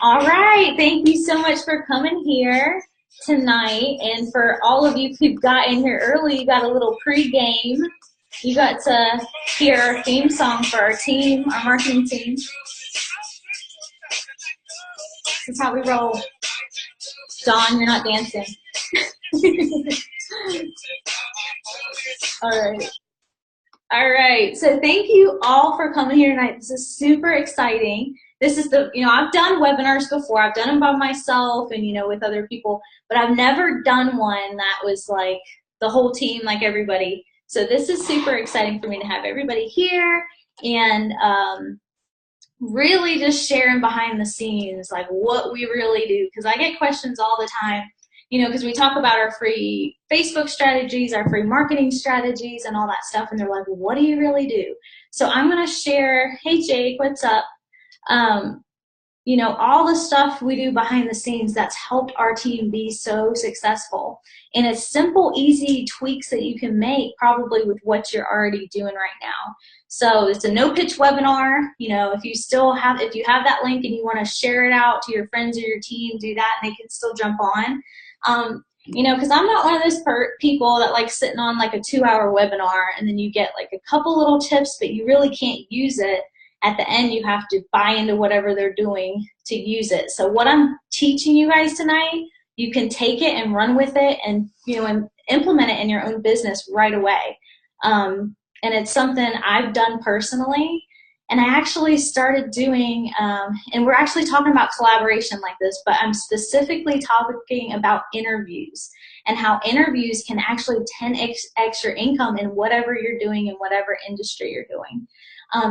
All right. Thank you so much for coming here tonight. And for all of you who got in here early, you got a little pregame. You got to hear our theme song for our team, our marketing team. This is how we roll. Dawn, you're not dancing. All right. All right. So thank you all for coming here tonight. This is super exciting. This is I've done webinars before. I've done them by myself and, with other people, but I've never done one that was like the whole team, like everybody. So this is super exciting for me to have everybody here and really just sharing behind the scenes, like what we really do. Because I get questions all the time, because we talk about our free Facebook strategies, our free marketing strategies, and all that stuff. And they're like, what do you really do? So I'm going to share, hey, Jake, what's up? All the stuff we do behind the scenes that's helped our team be so successful. And it's simple, easy tweaks that you can make probably with what you're already doing right now. So it's a no-pitch webinar. If you have that link and you want to share it out to your friends or your team, do that, and they can still jump on. Because I'm not one of those people that like sitting on like a 2-hour webinar and then you get like a couple little tips, but you really can't use it. At the end, you have to buy into whatever they're doing to use it. So what I'm teaching you guys tonight, you can take it and run with it and, and implement it in your own business right away. And it's something I've done personally. And I actually started doing, and we're actually talking about collaboration like this, but I'm specifically talking about interviews and how interviews can actually 10x extra income in whatever you're doing in whatever industry you're doing.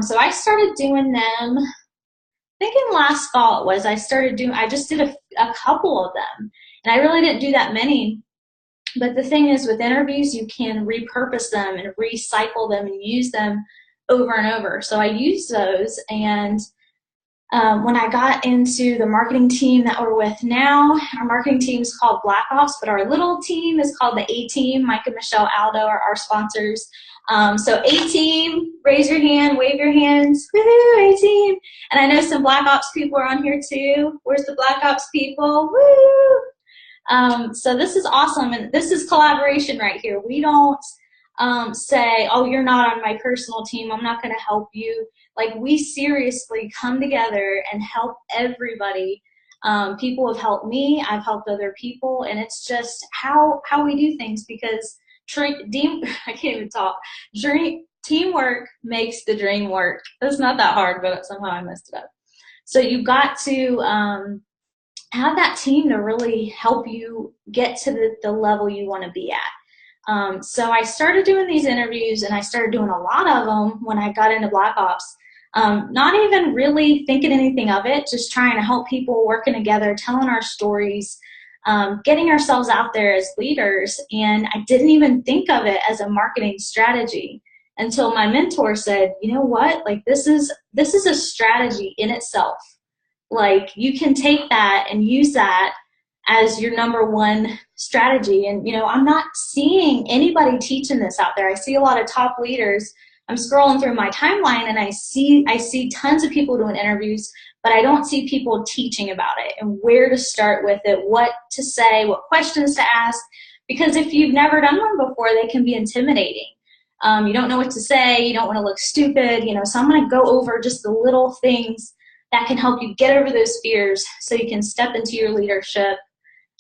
So I started doing them, I think in last fall it was, I just did a couple of them. And I really didn't do that many. But the thing is with interviews, you can repurpose them and recycle them and use them over and over. So I used those, and when I got into the marketing team that we're with now, our marketing team is called Black Ops, but our little team is called the A-Team. Mike and Michelle Aldo are our sponsors. So A-Team, raise your hand, wave your hands, woohoo, A-Team. And I know some Black Ops people are on here too. Where's the Black Ops people? Woo! So this is awesome, and this is collaboration right here. We don't say, oh, you're not on my personal team, I'm not going to help you. Like, we seriously come together and help everybody. People have helped me, I've helped other people, and it's just how we do things, because I can't even talk. Teamwork makes the dream work. It's not that hard, but somehow I messed it up. So you got to have that team to really help you get to the level you want to be at. So I started doing these interviews, and I started doing a lot of them when I got into Black Ops. Not even really thinking anything of it, just trying to help people, working together, telling our stories, getting ourselves out there as leaders. And I didn't even think of it as a marketing strategy until my mentor said, you know what, like this is a strategy in itself. Like, you can take that and use that as your number one strategy. And, I'm not seeing anybody teaching this out there. I see a lot of top leaders. I'm scrolling through my timeline and I see tons of people doing interviews, but I don't see people teaching about it and where to start with it, what to say, what questions to ask. Because if you've never done one before, they can be intimidating. You don't know what to say. You don't want to look stupid. So I'm going to go over just the little things that can help you get over those fears so you can step into your leadership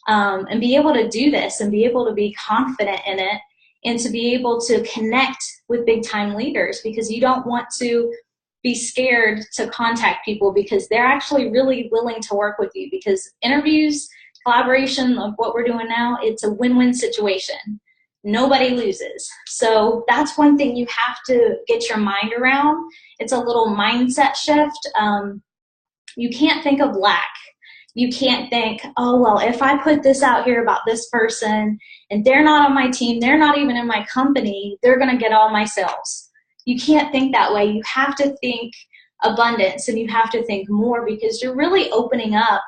and be able to do this and be able to be confident in it and to be able to connect with big time leaders, because you don't want to be scared to contact people because they're actually really willing to work with you, because interviews, collaboration, of what we're doing now, it's a win-win situation. Nobody loses. So that's one thing you have to get your mind around. It's a little mindset shift. You can't think of lack. You can't think, oh, well, if I put this out here about this person and they're not on my team, they're not even in my company, they're going to get all my sales. You can't think that way. You have to think abundance, and you have to think more, because you're really opening up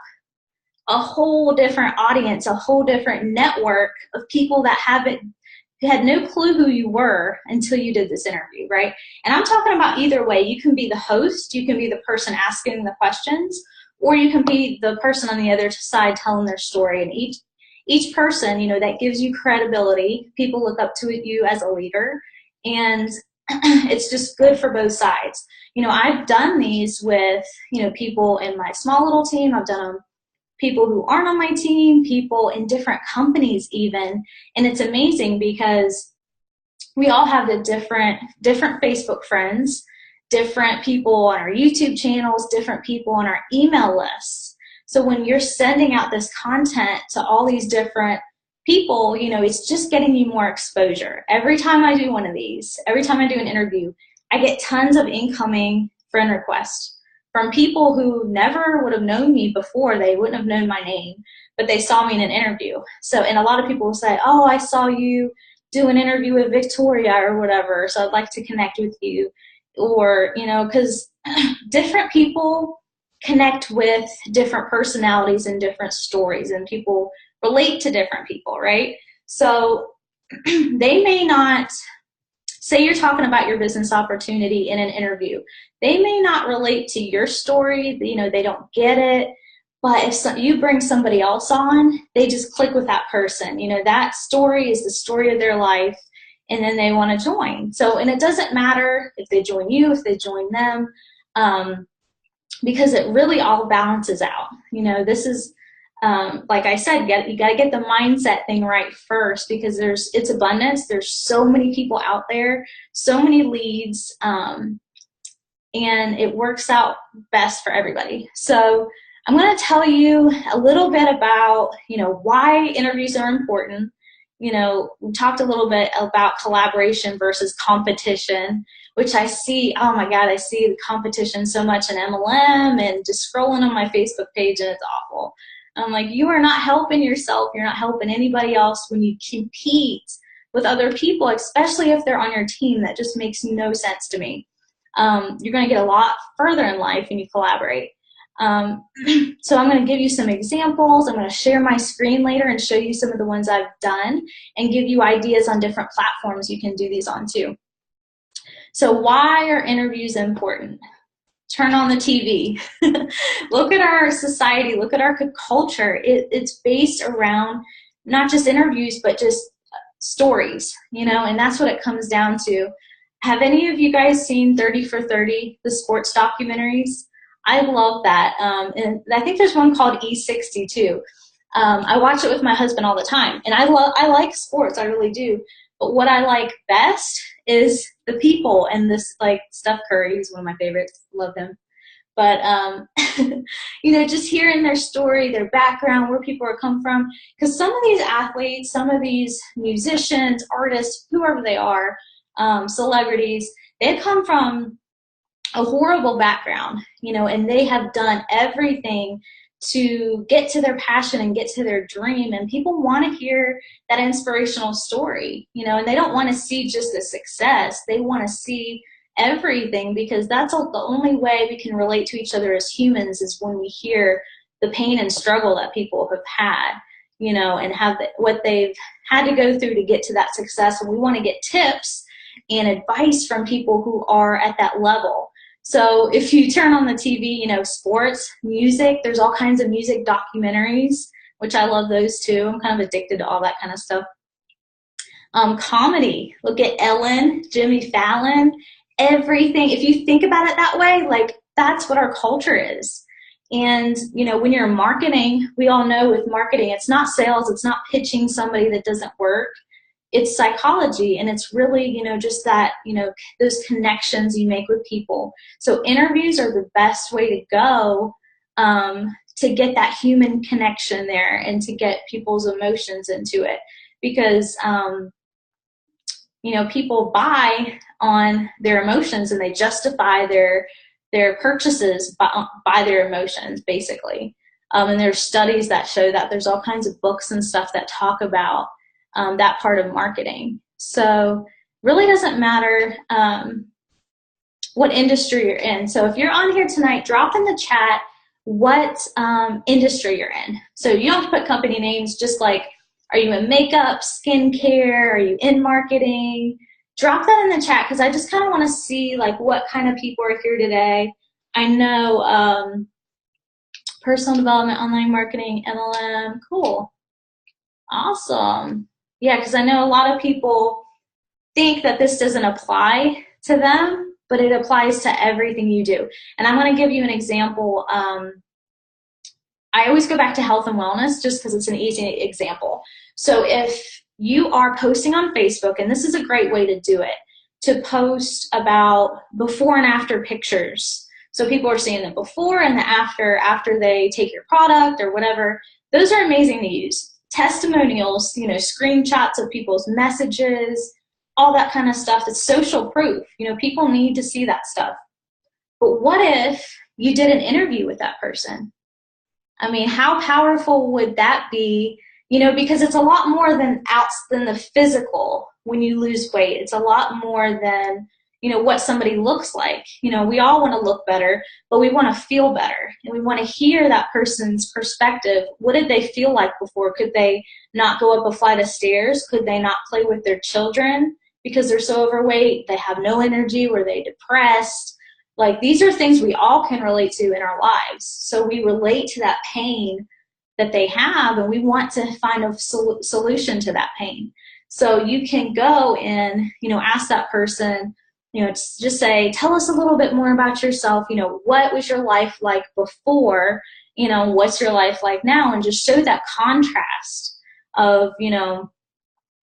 a whole different audience, a whole different network of people that had no clue who you were until you did this interview, right? And I'm talking about either way. You can be the host, you can be the person asking the questions, or you can be the person on the other side telling their story. And each person, you know, that gives you credibility. People look up to you as a leader, and it's just good for both sides. You know, I've done these with, you know, people in my small little team. I've done them people who aren't on my team, people in different companies even. And it's amazing because we all have the different Facebook friends, different people on our YouTube channels, different people on our email lists. So when you're sending out this content to all these different people, you know, it's just getting you more exposure. Every time I do one of these, every time I do an interview, I get tons of incoming friend requests from people who never would have known me before. They wouldn't have known my name, but they saw me in an interview. So, and a lot of people will say, oh, I saw you do an interview with Victoria or whatever, so I'd like to connect with you. Or, you know, because different people connect with different personalities and different stories, and people relate to different people, right? So they may not, say you're talking about your business opportunity in an interview, they may not relate to your story, you know, they don't get it. But if you bring somebody else on, they just click with that person. You know, that story is the story of their life, and then they want to join. So, and it doesn't matter if they join you, if they join them, because it really all balances out. You know, this is, like I said, you got to get the mindset thing right first, because it's abundance. There's so many people out there, so many leads, and it works out best for everybody. So I'm going to tell you a little bit about, you know, why interviews are important. You know, we talked a little bit about collaboration versus competition, which I see, oh my God, I see the competition so much in MLM and just scrolling on my Facebook page, and it's awful. I'm like, you are not helping yourself. You're not helping anybody else when you compete with other people, especially if they're on your team. That just makes no sense to me. You're going to get a lot further in life when you collaborate. So I'm going to give you some examples. I'm going to share my screen later and show you some of the ones I've done and give you ideas on different platforms you can do these on too. So why are interviews important? Turn on the TV. Look at our society. Look at our culture. It's based around not just interviews, but just stories, you know, and that's what it comes down to. Have any of you guys seen 30 for 30, the sports documentaries? I love that. And I think there's one called E60 too. I watch it with my husband all the time, and I like sports, I really do. But what I like best is the people, and this, like, Steph Curry is one of my favorites. Love him. But, you know, just hearing their story, their background, where people are come from. Because some of these athletes, some of these musicians, artists, whoever they are, celebrities, they come from a horrible background, you know, and they have done everything to get to their passion and get to their dream. And people want to hear that inspirational story, you know, and they don't want to see just the success. They want to see everything, because that's the only way we can relate to each other as humans, is when we hear the pain and struggle that people have had, you know, and have what they've had to go through to get to that success. And we want to get tips and advice from people who are at that level. So if you turn on the TV, you know, sports, music, there's all kinds of music documentaries, which I love those too. I'm kind of addicted to all that kind of stuff. Comedy, look at Ellen, Jimmy Fallon, everything. If you think about it that way, like, that's what our culture is. And, you know, when you're marketing, we all know with marketing, it's not sales, it's not pitching somebody that doesn't work. It's psychology, and it's really, you know, just that, you know, those connections you make with people. So interviews are the best way to go to get that human connection there and to get people's emotions into it, because, you know, people buy on their emotions, and they justify their purchases by their emotions, basically. And there's studies that show that. There's all kinds of books and stuff that talk about that part of marketing. So really doesn't matter what industry you're in. So if you're on here tonight, drop in the chat what industry you're in. So you don't have to put company names, just like, are you in makeup, skincare, are you in marketing? Drop that in the chat, because I just kind of want to see, like, what kind of people are here today. I know Personal development, online marketing, MLM. Cool. Awesome. Yeah, because I know a lot of people think that this doesn't apply to them, but it applies to everything you do. And I'm going to give you an example. I always go back to health and wellness just because it's an easy example. So if you are posting on Facebook, and this is a great way to do it, to post about before and after pictures. So people are seeing the before and the after they take your product or whatever. Those are amazing to use. Testimonials, you know, screenshots of people's messages, all that kind of stuff. It's social proof. You know, people need to see that stuff. But what if you did an interview with that person? I mean, how powerful would that be? You know, because it's a lot more than the physical when you lose weight. It's a lot more than, you know, what somebody looks like. You know, we all want to look better, but we want to feel better. And we want to hear that person's perspective. What did they feel like before? Could they not go up a flight of stairs? Could they not play with their children because they're so overweight? They have no energy. Were they depressed? Like, these are things we all can relate to in our lives. So we relate to that pain that they have, and we want to find a solution to that pain. So you can go and, you know, ask that person, you know, just say, tell us a little bit more about yourself. You know, what was your life like before? You know, what's your life like now? And just show that contrast of, you know,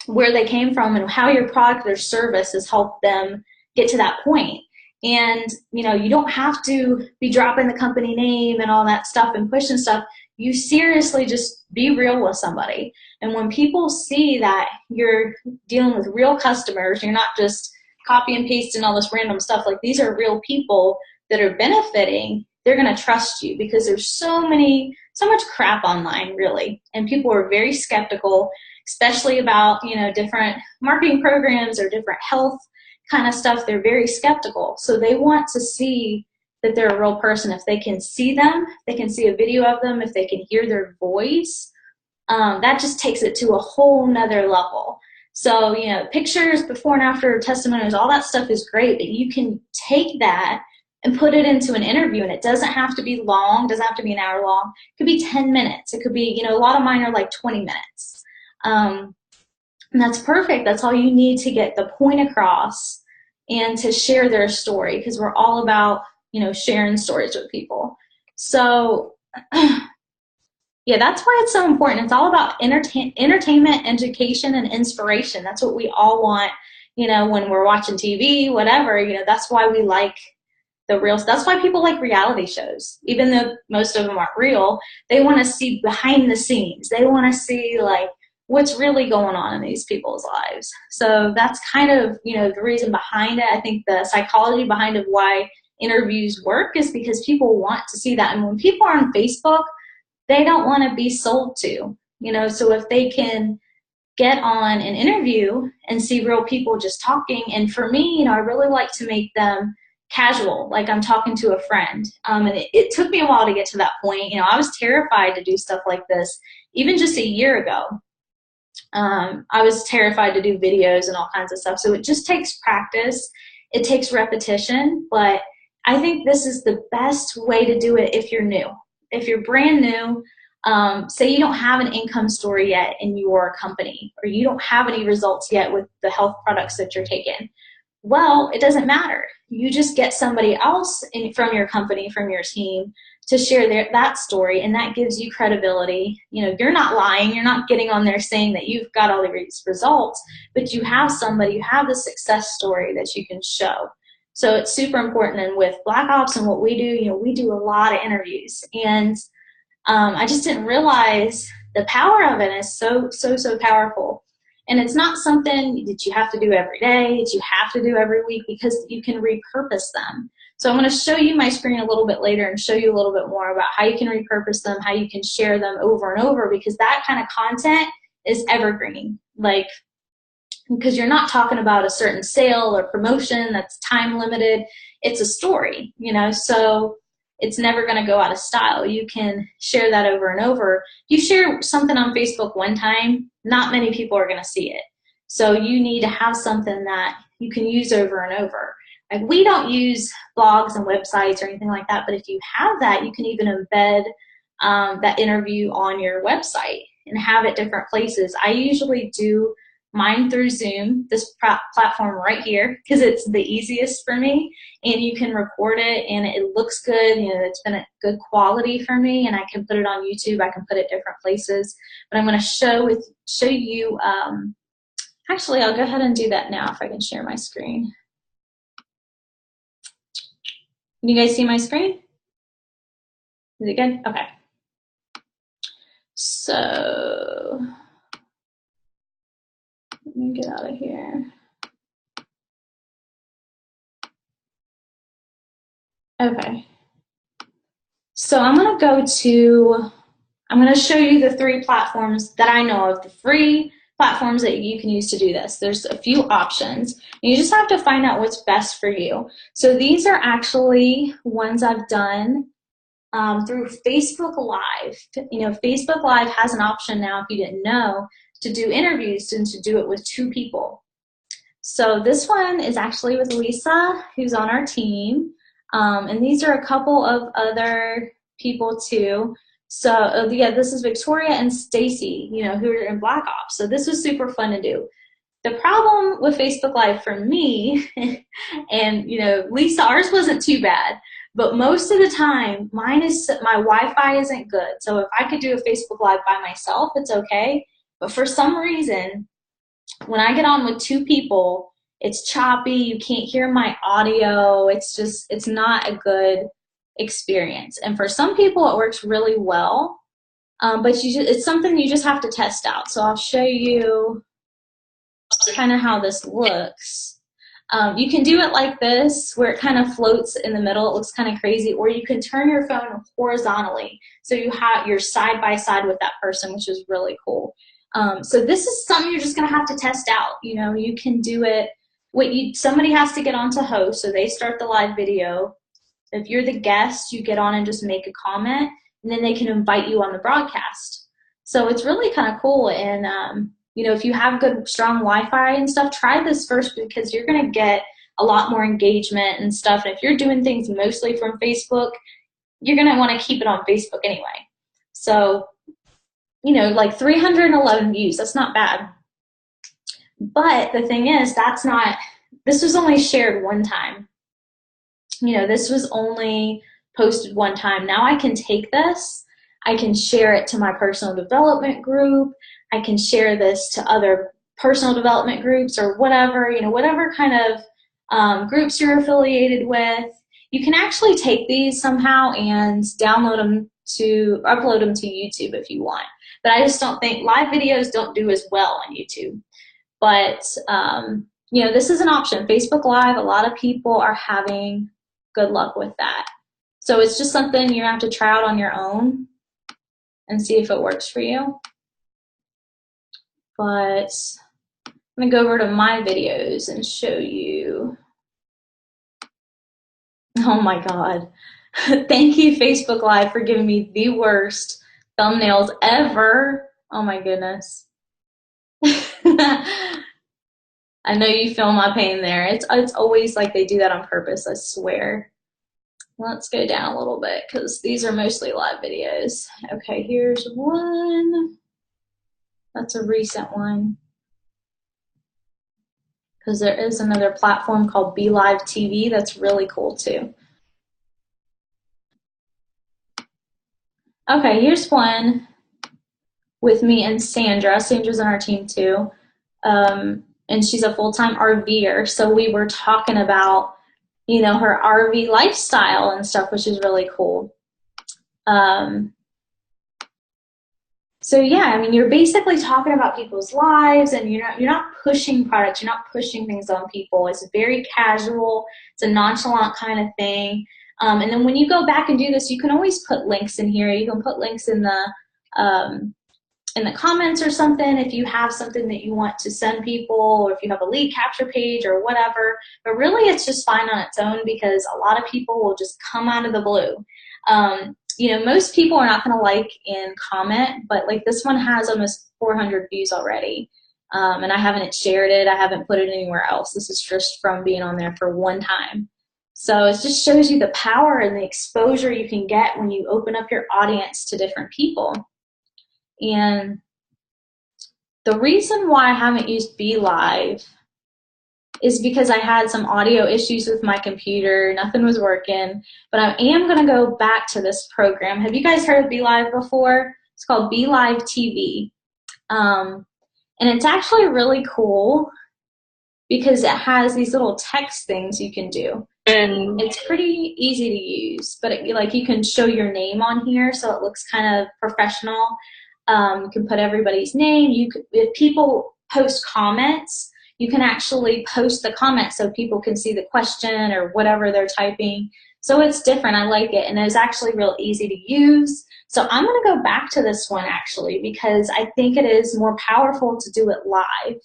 where they came from and how your product or service has helped them get to that point. And, you know, you don't have to be dropping the company name and all that stuff and pushing stuff. You seriously just be real with somebody. And when people see that you're dealing with real customers, you're not just copy and pasting all this random stuff, like these are real people that are benefiting, they're going to trust you, because there's so much crap online, really. And people are very skeptical, especially about, you know, different marketing programs or different health kind of stuff. They're very skeptical. So they want to see that they're a real person. If they can see them, they can see a video of them, if they can hear their voice, that just takes it to a whole nother level. So, you know, pictures, before and after, testimonials, all that stuff is great, but you can take that and put it into an interview, and it doesn't have to be long, doesn't have to be an hour long. It could be 10 minutes. It could be, you know, a lot of mine are like 20 minutes. And that's perfect. That's all you need to get the point across and to share their story, because we're all about, you know, sharing stories with people. So yeah, that's why it's so important. It's all about entertainment, education, and inspiration. That's what we all want, you know, when we're watching TV, whatever, you know, that's why we like the real. That's why people like reality shows. Even though most of them aren't real, they want to see behind the scenes. They want to see, like, what's really going on in these people's lives. So that's kind of, you know, the reason behind it. I think the psychology behind of why interviews work is because people want to see that. And when people are on Facebook, they don't want to be sold to, you know. So if they can get on an interview and see real people just talking, and for me, you know, I really like to make them casual, like I'm talking to a friend. And it took me a while to get to that point. You know, I was terrified to do stuff like this even just a year ago. I was terrified to do videos and all kinds of stuff. So it just takes practice. It takes repetition. But I think this is the best way to do it if you're new. If you're brand new, say you don't have an income story yet in your company, or you don't have any results yet with the health products that you're taking. Well, it doesn't matter. You just get somebody else from your company, from your team, to share that story, and that gives you credibility. You know, you're not lying. You're not getting on there saying that you've got all these results, but you have somebody, you have the success story that you can show. So it's super important. And with Black Ops and what we do, you know, we do a lot of interviews, and I just didn't realize the power of it is so powerful. And it's not something that you have to do every day, that you have to do every week, because you can repurpose them. So I'm going to show you my screen a little bit later and show you a little bit more about how you can repurpose them, how you can share them over and over, because that kind of content is evergreen. Like, because you're not talking about a certain sale or promotion that's time limited. It's a story, you know, so it's never going to go out of style. You can share that over and over. You share something on Facebook one time, not many people are going to see it. So you need to have something that you can use over and over. Like, we don't use blogs and websites or anything like that, but if you have that, you can even embed that interview on your website and have it different places. I usually do mine through Zoom, this platform right here, because it's the easiest for me, and you can record it and it looks good. You know, it's been a good quality for me, and I can put it on YouTube. I can put it different places, but I'm going to show you. Actually, I'll go ahead and do that now if I can share my screen. Can you guys see my screen? Is it good? Okay. So let me get out of here. Okay. So I'm going to show you the 3 platforms that I know of, the free platforms that you can use to do this. There's a few options. You just have to find out what's best for you. So these are actually ones I've done through Facebook Live. You know, Facebook Live has an option now, if you didn't know, to do interviews and to do it with 2 people. So this one is actually with Lisa, who's on our team. And these are a couple of other people too. So yeah, this is Victoria and Stacy, you know, who are in Black Ops. So this was super fun to do. The problem with Facebook Live for me, and you know, Lisa, ours wasn't too bad, but most of the time, my Wi-Fi isn't good. So if I could do a Facebook Live by myself, it's okay. But for some reason, when I get on with 2 people, it's choppy. You can't hear my audio. It's not a good experience. And for some people, it works really well. But it's something you just have to test out. So I'll show you kind of how this looks. You can do it like this, where it kind of floats in the middle. It looks kind of crazy. Or you can turn your phone horizontally, so you're side by side with that person, which is really cool. So this is something you're just going to have to test out. You know, you can do it. Somebody has to get on to host, so they start the live video. If you're the guest, you get on and just make a comment, and then they can invite you on the broadcast. So it's really kind of cool. And you know, if you have good, strong Wi-Fi and stuff, try this first, because you're going to get a lot more engagement and stuff. And if you're doing things mostly from Facebook, you're going to want to keep it on Facebook anyway. So, you know, like 311 views, that's not bad. But the thing is, this was only shared one time. You know, this was only posted one time. Now I can take this, I can share it to my personal development group, I can share this to other personal development groups or whatever, you know, whatever kind of groups you're affiliated with. You can actually take these somehow and upload them to YouTube if you want. But I just don't think live videos don't do as well on YouTube. But, you know, this is an option. Facebook Live, a lot of people are having good luck with that. So it's just something you have to try out on your own and see if it works for you. But I'm going to go over to my videos and show you. Oh my God. Thank you, Facebook Live, for giving me the worst thumbnails ever. Oh my goodness. I know you feel my pain there. It's always like they do that on purpose, I swear. Let's go down a little bit, because these are mostly live videos. Okay, here's one. That's a recent one. Because there is another platform called Be Live TV that's really cool too. Okay, here's one with me and Sandra. Sandra's on our team too. And she's a full-time RVer. So we were talking about, you know, her RV lifestyle and stuff, which is really cool. So yeah, I mean, you're basically talking about people's lives, and you're not pushing products, you're not pushing things on people. It's very casual, it's a nonchalant kind of thing. And then when you go back and do this, you can always put links in here. You can put links in the comments or something if you have something that you want to send people, or if you have a lead capture page or whatever. But really, it's just fine on its own, because a lot of people will just come out of the blue. You know, most people are not going to like and comment, but like this one has almost 400 views already. And I haven't shared it. I haven't put it anywhere else. This is just from being on there for one time. So it just shows you the power and the exposure you can get when you open up your audience to different people. And the reason why I haven't used BeLive is because I had some audio issues with my computer. Nothing was working, but I am going to go back to this program. Have you guys heard of BeLive before? It's called BeLive TV. And it's actually really cool because it has these little text things you can do. And it's pretty easy to use, but like you can show your name on here so it looks kind of professional. You can put everybody's name. If people post comments, you can actually post the comments so people can see the question or whatever they're typing. So it's different. I like it, and it's actually real easy to use. So I'm going to go back to this one actually because I think it is more powerful to do it live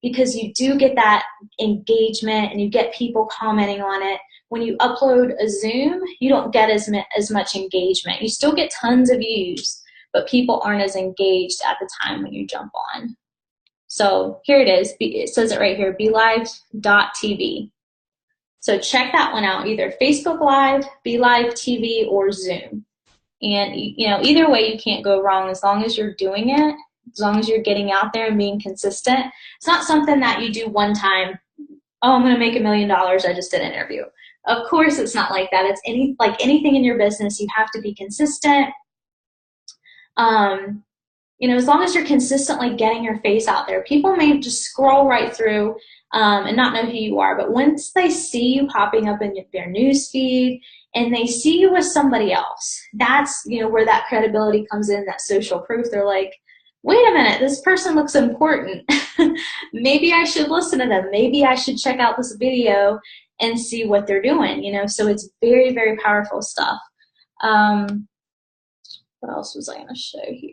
because you do get that engagement and you get people commenting on it. When you upload a Zoom, you don't get as much engagement. You still get tons of views, but people aren't as engaged at the time when you jump on. So here it is. It says it right here, BeLive.tv. So check that one out, either Facebook Live, BeLive TV, or Zoom. And you know, either way you can't go wrong as long as you're doing it, as long as you're getting out there and being consistent. It's not something that you do one time, oh, I'm going to make $1 million, I just did an interview. Of course it's not like that. It's like anything in your business, you have to be consistent. You know, as long as you're consistently getting your face out there, people may just scroll right through and not know who you are. But once they see you popping up in their news feed and they see you with somebody else, that's, you know, where that credibility comes in, that social proof. They're like, wait a minute, this person looks important. Maybe I should listen to them. Maybe I should check out this video and see what they're doing, you know. So it's very, very powerful stuff. What else was I going to show here?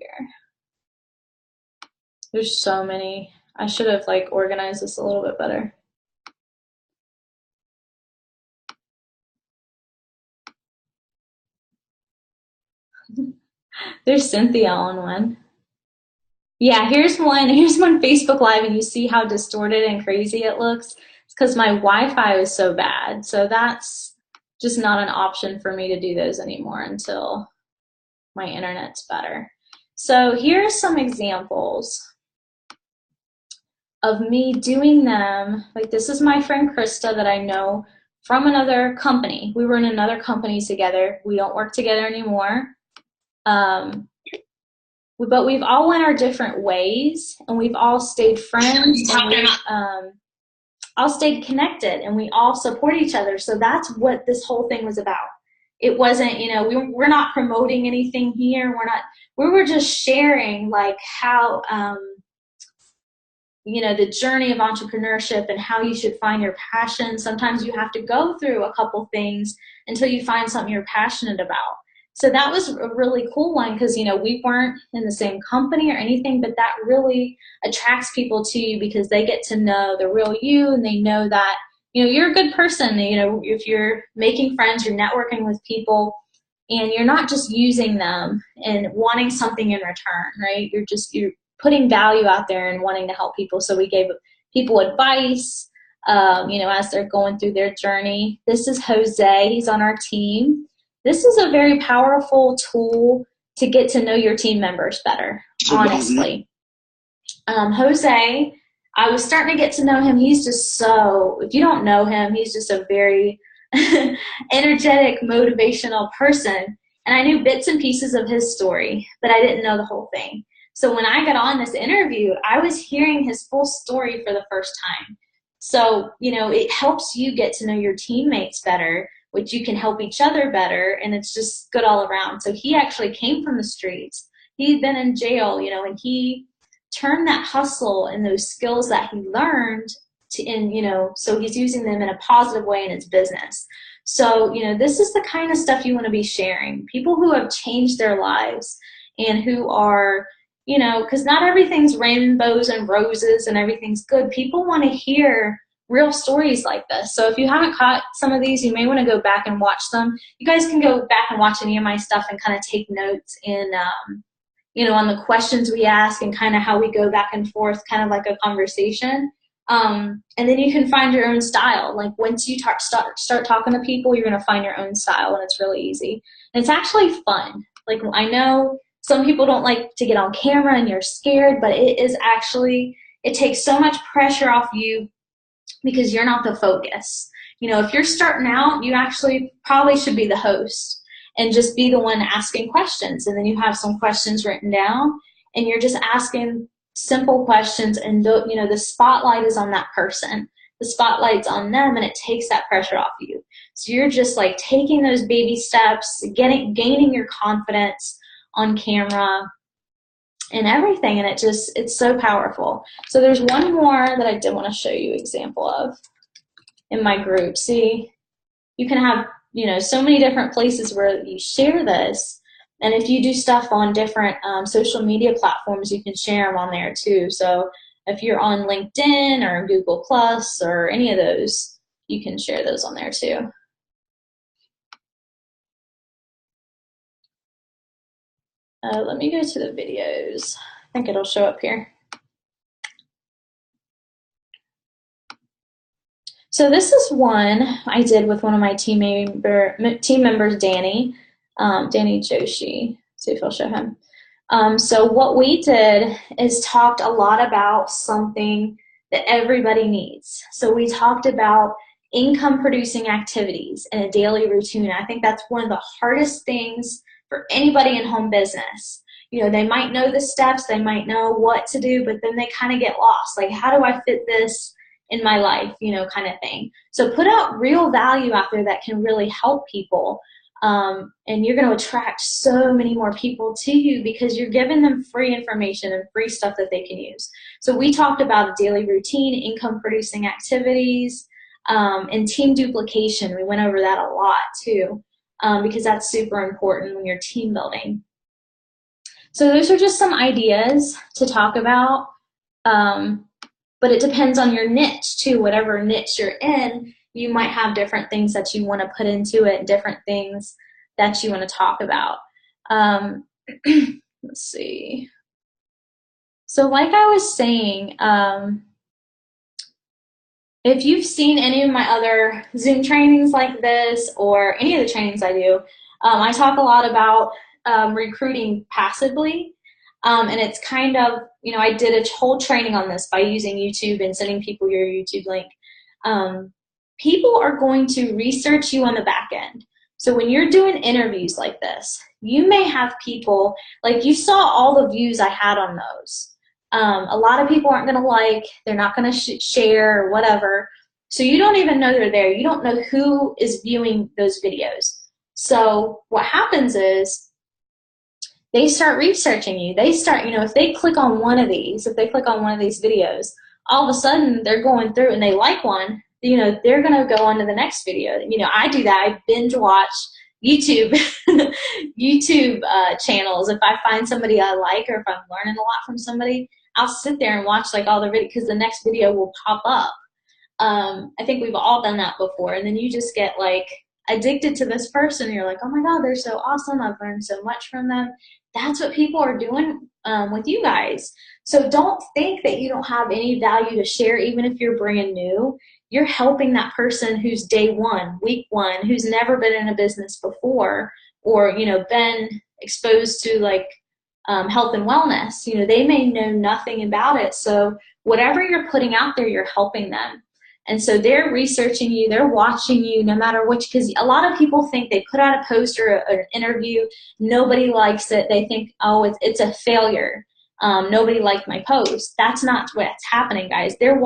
There's so many. I should have like organized this a little bit better. There's Cynthia on one. Yeah, here's one Facebook Live, and you see how distorted and crazy it looks. It's because my Wi-Fi was so bad. So that's just not an option for me to do those anymore until my internet's better. So here's some examples of me doing them. Like this is my friend Krista that I know from another company. We were in another company together. We don't work together anymore. But we've all went our different ways, and we've all stayed friends, and we've all stayed connected, and we all support each other. So that's what this whole thing was about. It wasn't, you know, we're not promoting anything here. We were just sharing like how, you know, the journey of entrepreneurship and how you should find your passion. Sometimes you have to go through a couple things until you find something you're passionate about. So that was a really cool one because, you know, we weren't in the same company or anything, but that really attracts people to you because they get to know the real you, and they know that, you know, you're a good person. You know, if you're making friends, you're networking with people, and you're not just using them and wanting something in return, right? You're putting value out there and wanting to help people. So we gave people advice, you know, as they're going through their journey. This is Jose. He's on our team. This is a very powerful tool to get to know your team members better, honestly. Jose, I was starting to get to know him. He's just so, if you don't know him, he's just a very energetic, motivational person. And I knew bits and pieces of his story, but I didn't know the whole thing. So when I got on this interview, I was hearing his full story for the first time. So, you know, it helps you get to know your teammates better, which you can help each other better, and it's just good all around. So he actually came from the streets. He'd been in jail, you know, and he turned that hustle and those skills that he learned you know, so he's using them in a positive way in his business. So, you know, this is the kind of stuff you want to be sharing. People who have changed their lives and who are, you know, because not everything's rainbows and roses and everything's good. People want to hear real stories like this. So if you haven't caught some of these, you may want to go back and watch them. You guys can go back and watch any of my stuff and kind of take notes in, you know, on the questions we ask and kind of how we go back and forth, kind of like a conversation. And then you can find your own style. Like once you start talking to people, you're going to find your own style, and it's really easy. And it's actually fun. Like I know some people don't like to get on camera and you're scared, but it is actually, it takes so much pressure off you because you're not the focus. You know, if you're starting out, you actually probably should be the host and just be the one asking questions. And then you have some questions written down and you're just asking simple questions, and you know, the spotlight is on that person. The spotlight's on them, and it takes that pressure off you. So you're just like taking those baby steps, gaining your confidence on camera and everything, and it's so powerful. So there's one more that I did want to show you an example of in my group. See, you can have, you know, so many different places where you share this. And if you do stuff on different social media platforms, you can share them on there too. So if you're on LinkedIn or Google Plus or any of those, you can share those on there too. Let me go to the videos. I think it'll show up here. So this is one I did with one of my team members, Danny Joshi. See if I'll show him. So what we did is talked a lot about something that everybody needs. So we talked about income producing activities in a daily routine. I think that's one of the hardest things for anybody in home business. You know, they might know the steps, they might know what to do, but then they kind of get lost. Like, how do I fit this in my life, you know, kind of thing. So put out real value out there that can really help people. And you're going to attract so many more people to you because you're giving them free information and free stuff that they can use. So we talked about a daily routine, income producing activities, and team duplication. We went over that a lot too, because that's super important when you're team building. So those are just some ideas to talk about. But it depends on your niche too. Whatever niche you're in, you might have different things that you want to put into it, different things that you want to talk about. Let's see. So like I was saying, if you've seen any of my other Zoom trainings like this or any of the trainings I do, I talk a lot about recruiting passively. And it's kind of, you know, I did a whole training on this by using YouTube and sending people your YouTube link. People are going to research you on the back end. So when you're doing interviews like this, you may have people, like you saw all the views I had on those. A lot of people aren't going to like, they're not going to share or whatever. So you don't even know they're there. You don't know who is viewing those videos. So what happens is, they start researching you. They start, you know, if they click on one of these, videos, all of a sudden they're going through and they like one, you know, they're going to go on to the next video. You know, I do that. I binge watch YouTube, channels. If I find somebody I like, or if I'm learning a lot from somebody, I'll sit there and watch like all the videos because the next video will pop up. I think we've all done that before. And then you just get like addicted to this person. You're like, oh my God, they're so awesome. I've learned so much from them. That's what people are doing with you guys. So don't think that you don't have any value to share, even if you're brand new. You're helping that person who's day one, week one, who's never been in a business before, or, you know, been exposed to like health and wellness. You know, they may know nothing about it. So whatever you're putting out there, you're helping them. And so they're researching you, they're watching you no matter which, because a lot of people think they put out a post or an interview, nobody likes it, they think, oh, it's a failure. Nobody liked my post. That's not what's happening, guys. They're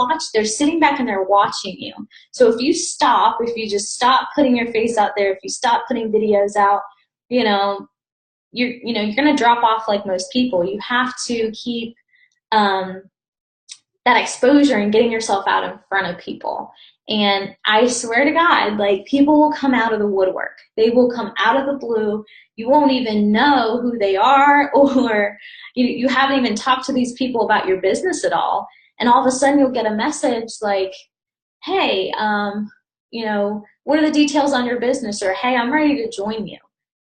sitting back and they're watching you. So if you just stop putting your face out there, if you stop putting videos out, you know, you're going to drop off like most people. You have to keep that exposure and getting yourself out in front of people. And I swear to God, like, people will come out of the woodwork. They will come out of the blue. You won't even know who they are, or you haven't even talked to these people about your business at all. And all of a sudden you'll get a message like, hey, you know, what are the details on your business? Or, hey, I'm ready to join you.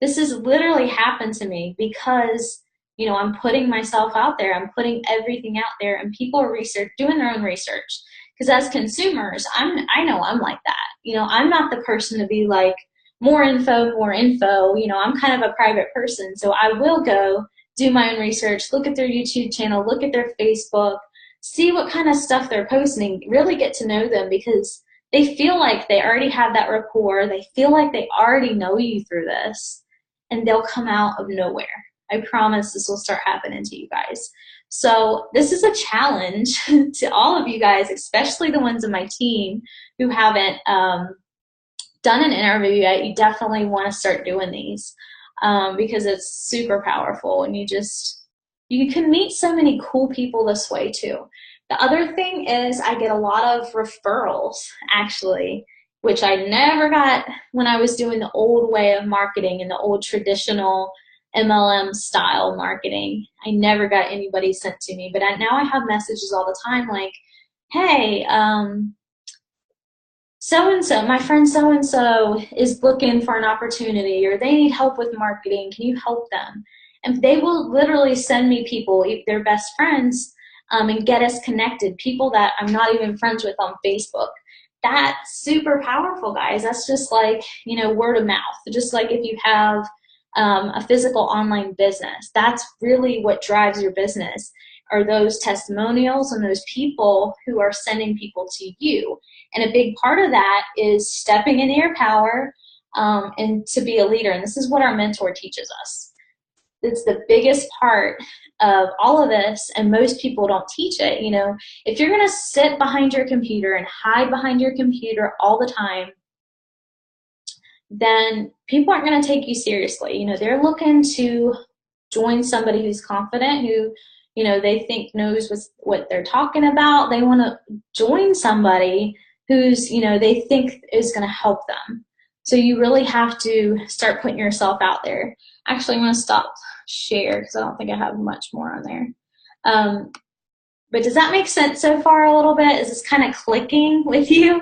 This has literally happened to me because, you know, I'm putting myself out there. I'm putting everything out there, and people are doing their own research. Because as consumers, I know I'm like that. You know, I'm not the person to be like, more info, more info. You know, I'm kind of a private person, so I will go do my own research, look at their YouTube channel, look at their Facebook, see what kind of stuff they're posting, really get to know them, because they feel like they already have that rapport. They feel like they already know you through this, and they'll come out of nowhere. I promise this will start happening to you guys. So this is a challenge to all of you guys, especially the ones in my team who haven't done an interview yet. You definitely want to start doing these because it's super powerful, and you can meet so many cool people this way too. The other thing is I get a lot of referrals, actually, which I never got when I was doing the old way of marketing and the old traditional MLM style marketing. I never got anybody sent to me, but now I have messages all the time like, hey, so-and-so, my friend so-and-so is looking for an opportunity, or they need help with marketing. Can you help them? And they will literally send me people, their best friends, and get us connected, people that I'm not even friends with on Facebook. That's super powerful, guys. That's just like, you know, word of mouth. Just like if you have a physical online business, that's really what drives your business, are those testimonials and those people who are sending people to you. And a big part of that is stepping into your power and to be a leader. And this is what our mentor teaches us. It's the biggest part of all of this, and most people don't teach it. You know, if you're going to sit behind your computer and hide behind your computer all the time, then people aren't going to take you seriously. You know, they're looking to join somebody who's confident, who, you know, they think knows what they're talking about. They want to join somebody who's, you know, they think is going to help them. So you really have to start putting yourself out there. Actually, I'm going to stop share because I don't think I have much more on there. But does that make sense so far a little bit? Is this kind of clicking with you?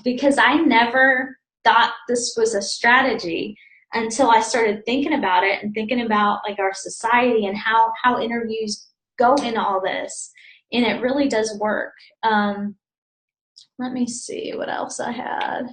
Because I never thought this was a strategy until I started thinking about it and thinking about like our society and how interviews go into all this. And it really does work. Let me see what else I had.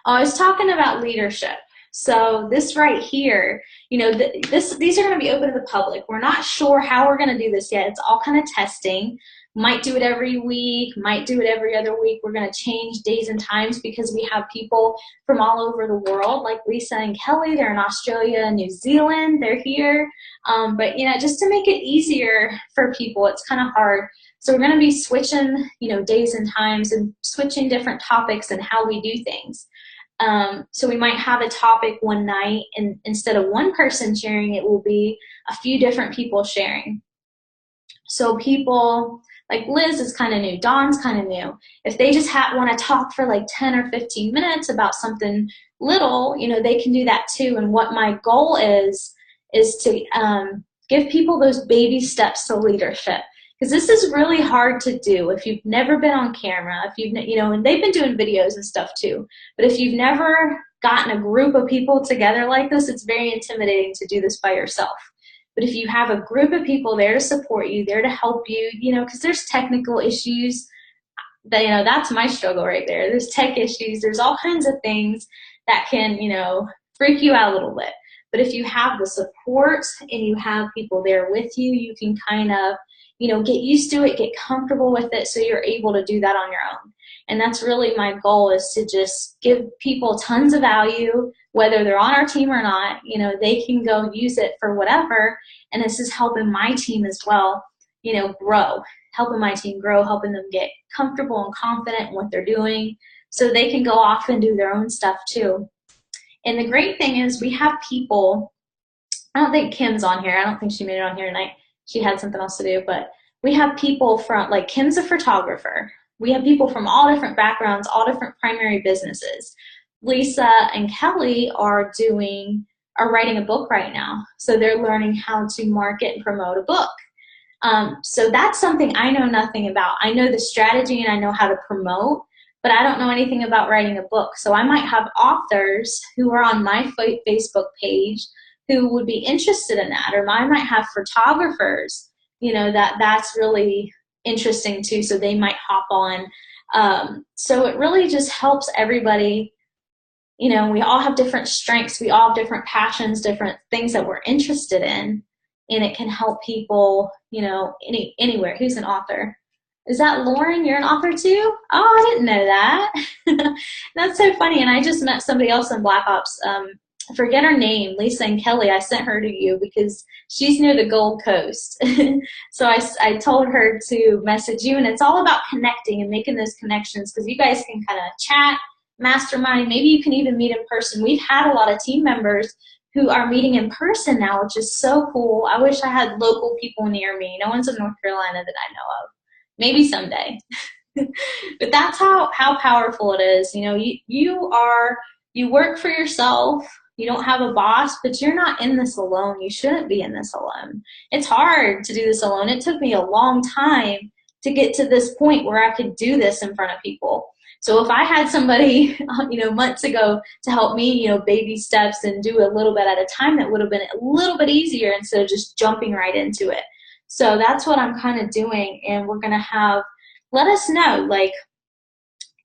Oh, I was talking about leadership. So this right here, you know, these are going to be open to the public. We're not sure how we're going to do this yet. It's all kind of testing. Might do it every week, might do it every other week. We're going to change days and times because we have people from all over the world, like Lisa and Kelly. They're in Australia and New Zealand. They're here. But, you know, just to make it easier for people, it's kind of hard. So we're going to be switching, you know, days and times and switching different topics and how we do things. So we might have a topic one night, and instead of one person sharing, it will be a few different people sharing. So people like Liz is kind of new, Dawn's kind of new. If they just want to talk for like 10 or 15 minutes about something little, you know, they can do that too. And what my goal is to give people those baby steps to leadership. Because this is really hard to do if you've never been on camera, if you've, you know, and they've been doing videos and stuff too. But if you've never gotten a group of people together like this, it's very intimidating to do this by yourself. But if you have a group of people there to support you, there to help you, you know, because there's technical issues that, you know, that's my struggle right there. There's tech issues. There's all kinds of things that can, you know, freak you out a little bit. But if you have the support and you have people there with you, you can kind of, you know, get used to it, get comfortable with it, so you're able to do that on your own. And that's really my goal, is to just give people tons of value, whether they're on our team or not. You know, they can go use it for whatever. And this is helping my team as well, you know, grow, helping my team grow, helping them get comfortable and confident in what they're doing so they can go off and do their own stuff too. And the great thing is we have people, I don't think Kim's on here. I don't think she made it on here tonight. She had something else to do, but we have people from, like, Kim's a photographer. We have people from all different backgrounds, all different primary businesses. Lisa and Kelly are writing a book right now. So they're learning how to market and promote a book. So that's something I know nothing about. I know the strategy and I know how to promote, but I don't know anything about writing a book. So I might have authors who are on my Facebook page who would be interested in that, or I might have photographers, you know, that's really interesting too, so they might hop on So it really just helps everybody. You know, we all have different strengths, we all have different passions, different things that we're interested in, and it can help people, you know, anywhere. Who's an author? Is that Lauren? You're an author too? Oh, I didn't know that. That's so funny. And I just met somebody else in Black Ops. I forget her name, Lisa and Kelly. I sent her to you because she's near the Gold Coast. So I told her to message you, and it's all about connecting and making those connections because you guys can kind of chat, mastermind. Maybe you can even meet in person. We've had a lot of team members who are meeting in person now, which is so cool. I wish I had local people near me. No one's in North Carolina that I know of. Maybe someday. But that's how powerful it is. You know, you work for yourself. You don't have a boss, but you're not in this alone. You shouldn't be in this alone. It's hard to do this alone. It took me a long time to get to this point where I could do this in front of people. So if I had somebody, you know, months ago to help me, you know, baby steps and do a little bit at a time, that would have been a little bit easier instead of just jumping right into it. So that's what I'm kind of doing, and we're going to have, let us know, like,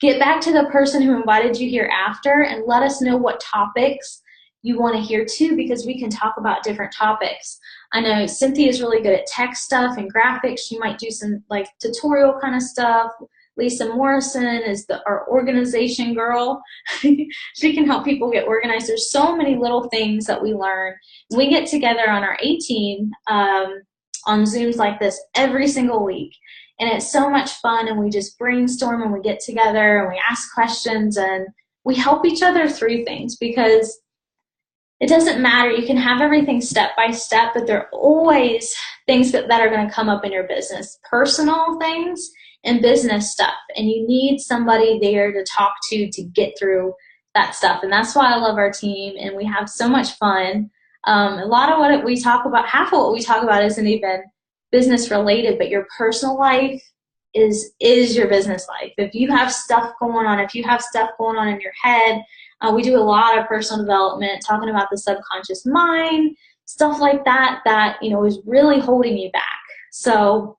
get back to the person who invited you here after and let us know what topics you want to hear too, because we can talk about different topics. I know Cynthia is really good at tech stuff and graphics. She might do some like tutorial kind of stuff. Lisa Morrison is our organization girl. She can help people get organized. There's so many little things that we learn. We get together on our A team on Zooms like this every single week. And it's so much fun, and we just brainstorm and we get together and we ask questions and we help each other through things, because it doesn't matter. You can have everything step by step, but there are always things that are going to come up in your business, personal things and business stuff. And you need somebody there to talk to get through that stuff. And that's why I love our team, and we have so much fun. A lot of what we talk about, half of what we talk about isn't even business related, but your personal life is your business life. If you have stuff going on, in your head, we do a lot of personal development, talking about the subconscious mind, stuff like that, you know, is really holding you back. So,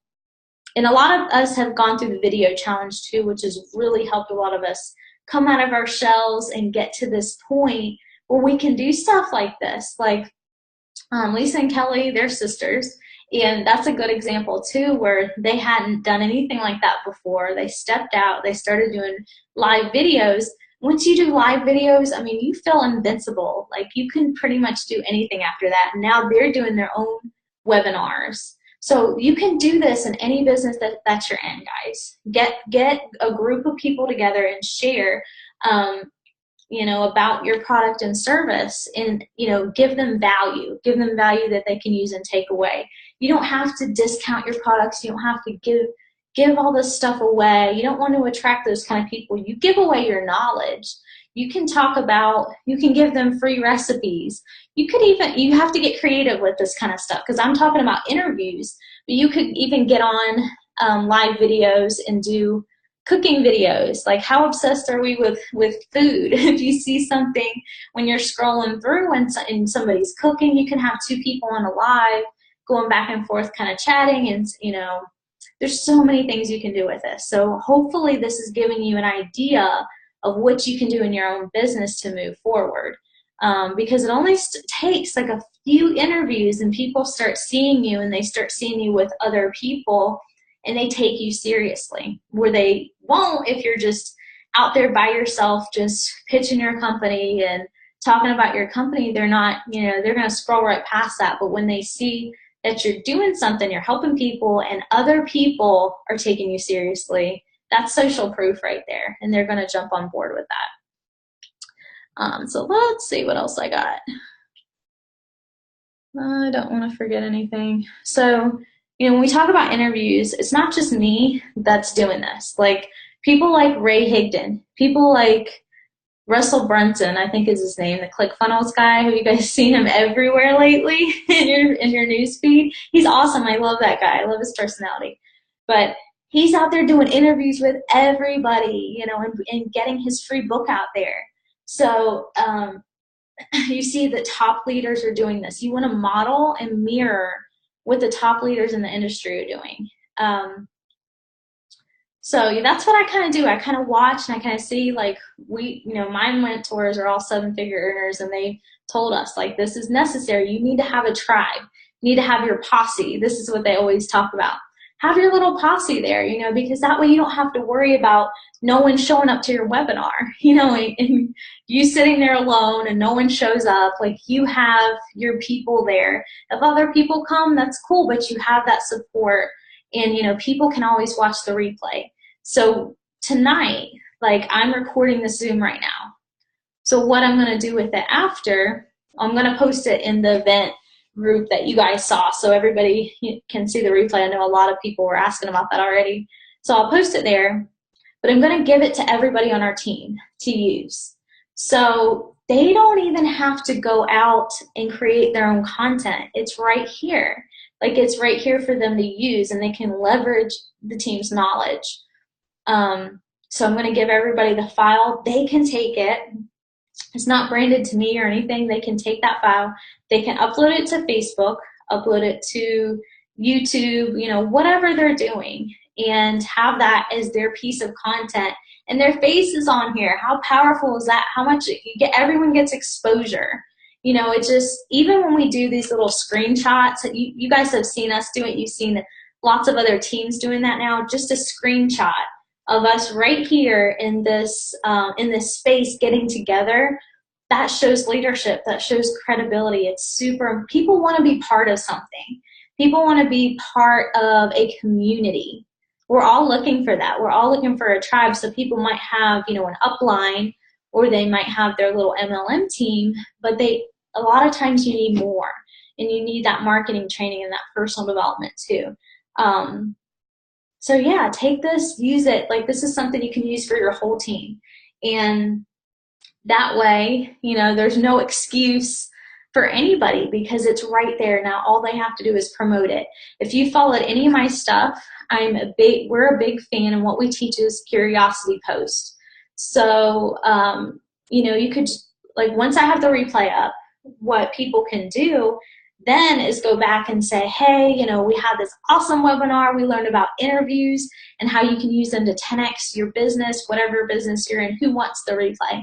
and a lot of us have gone through the video challenge too, which has really helped a lot of us come out of our shells and get to this point where we can do stuff like this. Like Lisa and Kelly, they're sisters. And that's a good example too, where they hadn't done anything like that before. They stepped out, they started doing live videos. Once you do live videos, I mean, you feel invincible. Like, you can pretty much do anything after that. Now they're doing their own webinars. So you can do this in any business that you're in, guys. Get a group of people together and share, you know, about your product and service, and, you know, give them value that they can use and take away. You don't have to discount your products. You don't have to give all this stuff away. You don't want to attract those kind of people. You give away your knowledge. You can give them free recipes. You have to get creative with this kind of stuff, because I'm talking about interviews, but you could even get on live videos and do cooking videos. Like, how obsessed are we with food? If you see something when you're scrolling through and somebody's cooking, you can have two people on a live going back and forth kind of chatting, and, you know, there's so many things you can do with this. So hopefully this is giving you an idea of what you can do in your own business to move forward, because it only takes like a few interviews and people start seeing you, and they start seeing you with other people, and they take you seriously, where they won't if you're just out there by yourself just pitching your company and talking about your company. They're not, you know, they're going to scroll right past that. But when they see that you're doing something, you're helping people, and other people are taking you seriously, that's social proof right there, and they're going to jump on board with that. So let's see what else I got. I don't want to forget anything. So, you know, when we talk about interviews, it's not just me that's doing this. Like, people like Ray Higdon, people like Russell Brunson, I think is his name, the ClickFunnels guy. Have you guys seen him everywhere lately in your news feed? He's awesome. I love that guy. I love his personality. But he's out there doing interviews with everybody, you know, and getting his free book out there. So you see the top leaders are doing this. You want to model and mirror what the top leaders in the industry are doing. So yeah, that's what I kind of do. I kind of watch and I kind of see like my mentors are all 7-figure earners and they told us like this is necessary. You need to have a tribe. You need to have your posse. This is what they always talk about. Have your little posse there, because that way you don't have to worry about no one showing up to your webinar, and you sitting there alone and no one shows up. Like you have your people there. If other people come, that's cool, but you have that support and people can always watch the replay. So tonight, like I'm recording the Zoom right now. So what I'm going to do with it after, I'm going to post it in the event group that you guys saw so everybody can see the replay. I know a lot of people were asking about that already. So I'll post it there, but I'm going to give it to everybody on our team to use. So they don't even have to go out and create their own content. It's right here. Like it's right here for them to use and they can leverage the team's knowledge. So I'm going to give everybody the file. They can take it. It's not branded to me or anything. They can take that file. They can upload it to Facebook, upload it to YouTube, whatever they're doing, and have that as their piece of content. And their face is on here. How powerful is that? How much everyone gets exposure. It just, even when we do these little screenshots, you guys have seen us do it. You've seen lots of other teams doing that now. Just a screenshot of us right here in this space getting together, that shows leadership, that shows credibility. It's super, people want to be part of something. People want to be part of a community. We're all looking for that. We're all looking for a tribe. So people might have, an upline, or they might have their little MLM team, but a lot of times you need more, and you need that marketing training and that personal development too. So yeah, take this, use it. Like this is something you can use for your whole team. And that way, there's no excuse for anybody because it's right there. Now all they have to do is promote it. If you followed any of my stuff, we're a big fan, and what we teach is curiosity post. So, you could, like once I have the replay up, what people can do then is go back and say, hey, we had this awesome webinar. We learned about interviews and how you can use them to 10x your business, whatever business you're in. Who wants the replay?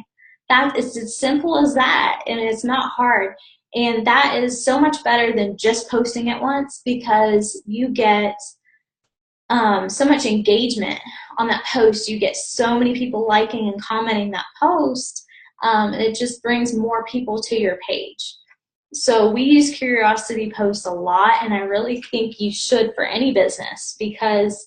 That is as simple as that, and it's not hard. And that is so much better than just posting it once, because you get so much engagement on that post. You get so many people liking and commenting that post, and it just brings more people to your page. So we use curiosity posts a lot, and I really think you should for any business, because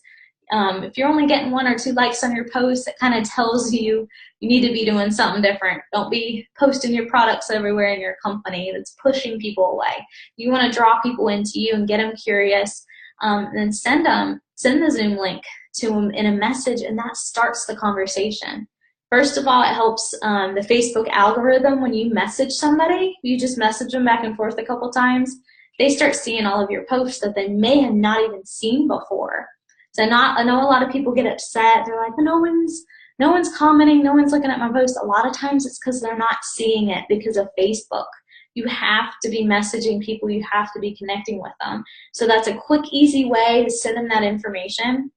if you're only getting 1 or 2 likes on your post, it kind of tells you need to be doing something different. Don't be posting your products everywhere in your company. That's pushing people away. You want to draw people into you and get them curious, and then send the Zoom link to them in a message, and that starts the conversation. First of all, it helps the Facebook algorithm. When you message somebody, you just message them back and forth a couple times, they start seeing all of your posts that they may have not even seen before. So I know a lot of people get upset. They're like, no one's commenting, no one's looking at my post. A lot of times it's because they're not seeing it because of Facebook. You have to be messaging people. You have to be connecting with them. So that's a quick, easy way to send them that information.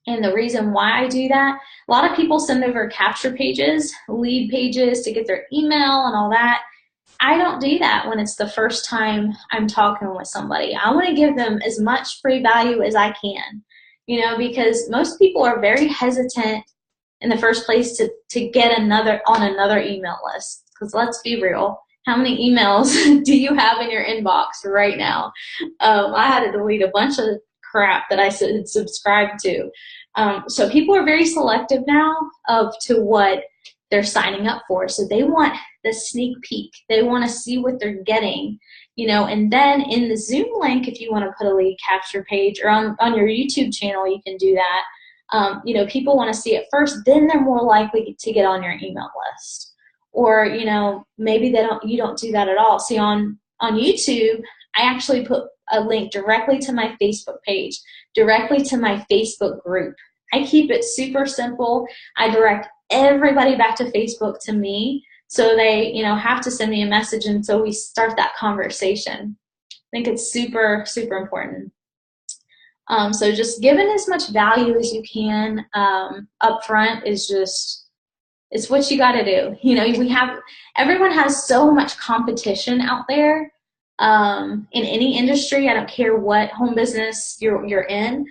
And the reason why I do that, a lot of people send over capture pages, lead pages to get their email and all that. I don't do that when it's the first time I'm talking with somebody. I want to give them as much free value as I can, because most people are very hesitant in the first place to get on another email list. Because let's be real, how many emails do you have in your inbox right now? I had to delete a bunch of crap that I subscribed to. So people are very selective now to what they're signing up for. So they want the sneak peek. They want to see what they're getting, and then in the Zoom link, if you want to put a lead capture page, or on your YouTube channel, you can do that. People want to see it first, then they're more likely to get on your email list. Or, maybe you don't do that at all. See, on YouTube, I actually put a link directly to my Facebook page, directly to my Facebook group. I keep it super simple. I direct everybody back to Facebook to me, so they, have to send me a message, and so we start that conversation. I think it's super, super important. So just giving as much value as you can up front is just, it's what you got to do. You know, everyone has so much competition out there in any industry. I don't care what home business you're in.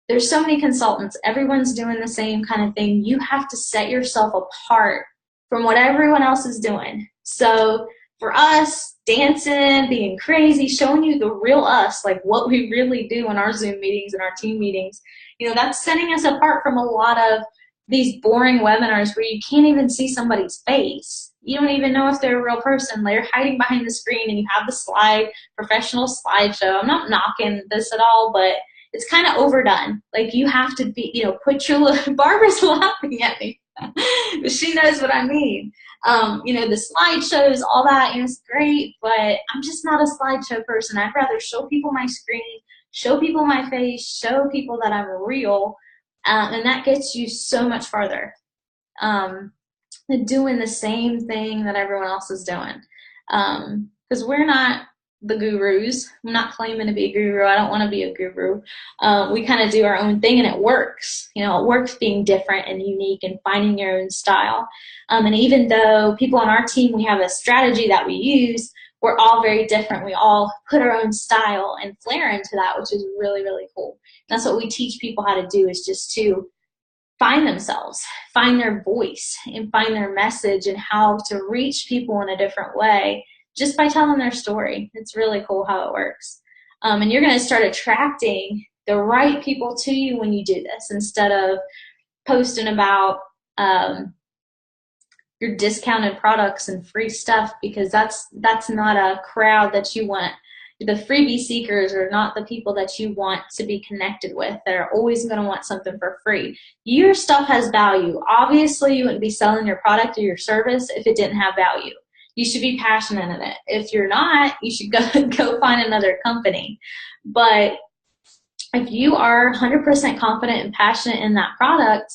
There's so many consultants. Everyone's doing the same kind of thing. You have to set yourself apart from what everyone else is doing. So for us, dancing, being crazy, showing you the real us, like what we really do in our Zoom meetings and our team meetings, you know, that's setting us apart from a lot of these boring webinars where you can't even see somebody's face. You don't even know if they're a real person. They're hiding behind the screen and you have the professional slideshow. I'm not knocking this at all, but it's kind of overdone. Like you have to be, you know, put your little, Barbara's laughing at me, but she knows what I mean. You know, the slideshows, all that, it's great, but I'm just not a slideshow person. I'd rather show people my screen, show people my face, show people that I'm real, and that gets you so much farther than doing the same thing that everyone else is doing. Because we're not the gurus. I'm not claiming to be a guru. I don't want to be a guru. We kind of do our own thing and it works. You know, it works being different and unique and finding your own style. And even though people on our team, we have a strategy that we use, we're all very different. We all put our own style and flair into that, which is really, really cool. That's what we teach people how to do, is just to find themselves, find their voice, and find their message and how to reach people in a different way just by telling their story. It's really cool how it works. And you're going to start attracting the right people to you when you do this, instead of posting about your discounted products and free stuff, because that's not a crowd that you want. The freebie seekers are not the people that you want to be connected with. They're always going to want something for free. Your stuff has value. Obviously, you wouldn't be selling your product or your service if it didn't have value. You should be passionate in it. If you're not, you should go find another company. But if you are 100% confident and passionate in that product,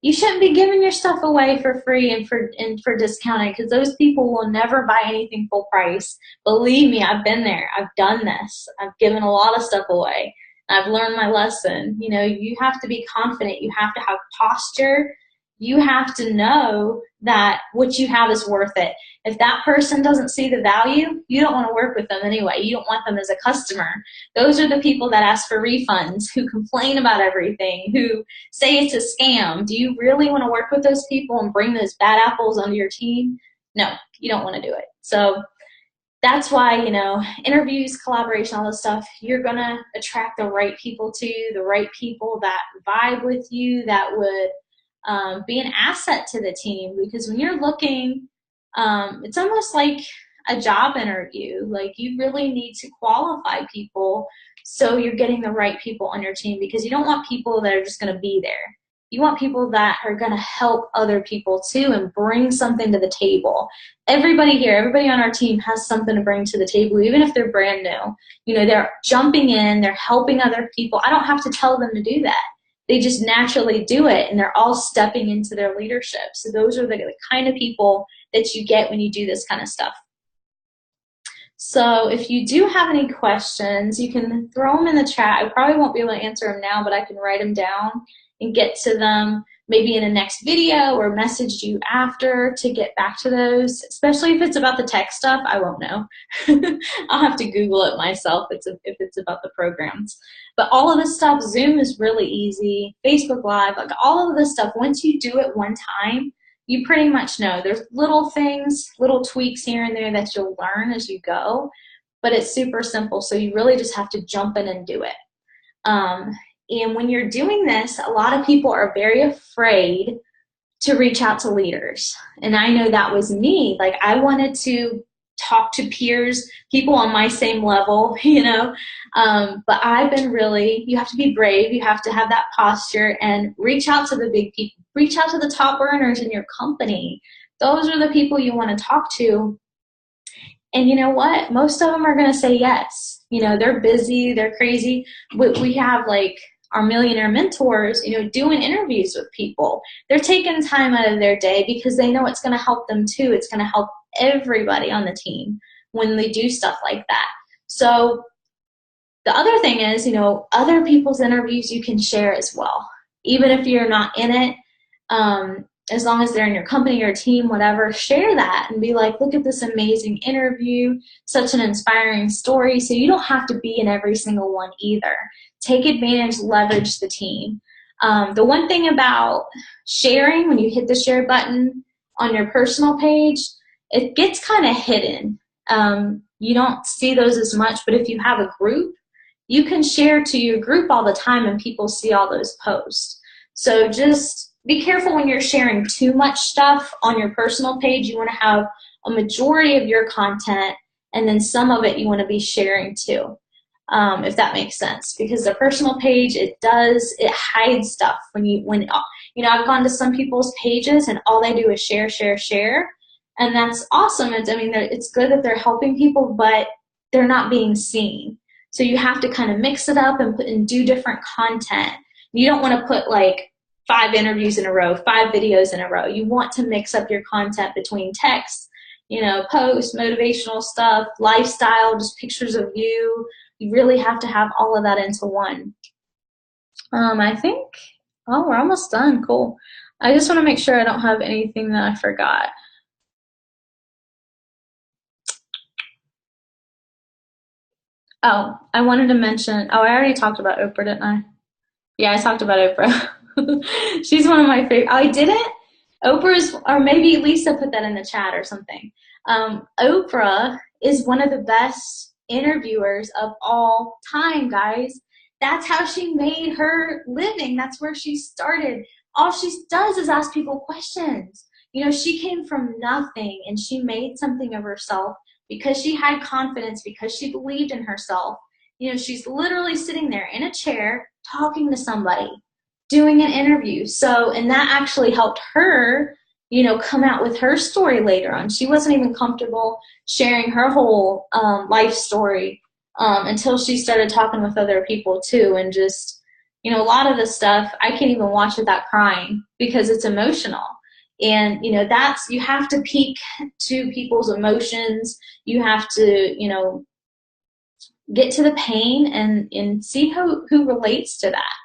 you shouldn't be giving your stuff away for free and for discounted, because those people will never buy anything full price. Believe me, I've been there. I've done this. I've given a lot of stuff away. I've learned my lesson. You know, you have to be confident. You have to have posture. You have to know that what you have is worth it. If that person doesn't see the value, you don't want to work with them anyway. You don't want them as a customer. Those are the people that ask for refunds, who complain about everything, who say it's a scam. Do you really want to work with those people and bring those bad apples onto your team? No, you don't want to do it. So that's why, you know, interviews, collaboration, all this stuff, you're going to attract the right people to you, the right people that vibe with you, that would be an asset to the team. Because when you're looking, it's almost like a job interview. Like, you really need to qualify people so you're getting the right people on your team, because you don't want people that are just going to be there. You want people that are going to help other people too and bring something to the table. Everybody here, everybody on our team has something to bring to the table, even if they're brand new. You know, they're jumping in, they're helping other people. I don't have to tell them to do that. They just naturally do it, and they're all stepping into their leadership. So those are the kind of people that you get when you do this kind of stuff. So if you do have any questions, you can throw them in the chat. I probably won't be able to answer them now, but I can write them down and get to them maybe in a next video, or message you after to get back to those. Especially if it's about the tech stuff, I won't know. I'll have to Google it myself if it's about the programs. But all of this stuff, Zoom is really easy, Facebook Live, like all of this stuff, once you do it one time, you pretty much know. There's little things, little tweaks here and there that you'll learn as you go, but it's super simple. So you really just have to jump in and do it. And when you're doing this, a lot of people are very afraid to reach out to leaders. And I know that was me. Like, I wanted to talk to peers, people on my same level, you know, but I've been really, you have to be brave. You have to have that posture and reach out to the big people. Reach out to the top earners in your company. Those are the people you want to talk to. And you know what? Most of them are going to say yes. You know, they're busy, they're crazy. We have like our millionaire mentors, you know, doing interviews with people. They're taking time out of their day because they know it's going to help them too. It's going to help everybody on the team when they do stuff like that. So The other thing is, other people's interviews you can share as well. Even if you're not in it, as long as they're in your company or team, whatever, share that and be like, look at this amazing interview, such an inspiring story. So you don't have to be in every single one either. Take advantage, leverage the team. The one thing about sharing, when you hit the share button on your personal page, it gets kind of hidden. You don't see those as much, but if you have a group, you can share to your group all the time and people see all those posts. So just be careful when you're sharing too much stuff on your personal page. You want to have a majority of your content, and then some of it you want to be sharing too, if that makes sense. Because the personal page, it hides stuff. When I've gone to some people's pages and all they do is share, share, share, and that's awesome. It's good that they're helping people, but they're not being seen. So you have to kind of mix it up and do different content. You don't want to put like 5 interviews in a row, 5 videos in a row. You want to mix up your content between text, posts, motivational stuff, lifestyle, just pictures of you. You really have to have all of that into one. I think, we're almost done. Cool. I just want to make sure I don't have anything that I forgot. Oh, I wanted to mention, I already talked about Oprah, didn't I? Yeah, I talked about Oprah. She's one of my favorite. I didn't. Or maybe Lisa put that in the chat or something. Oprah is one of the best interviewers of all time, guys. That's how she made her living. That's where she started. All she does is ask people questions. She came from nothing and she made something of herself because she had confidence, because she believed in herself. She's literally sitting there in a chair talking to somebody, doing an interview. And that actually helped her, come out with her story later on. She wasn't even comfortable sharing her whole life story until she started talking with other people too. And just, a lot of the stuff, I can't even watch without crying because it's emotional. And, you have to peek to people's emotions. You have to, get to the pain and see who relates to that.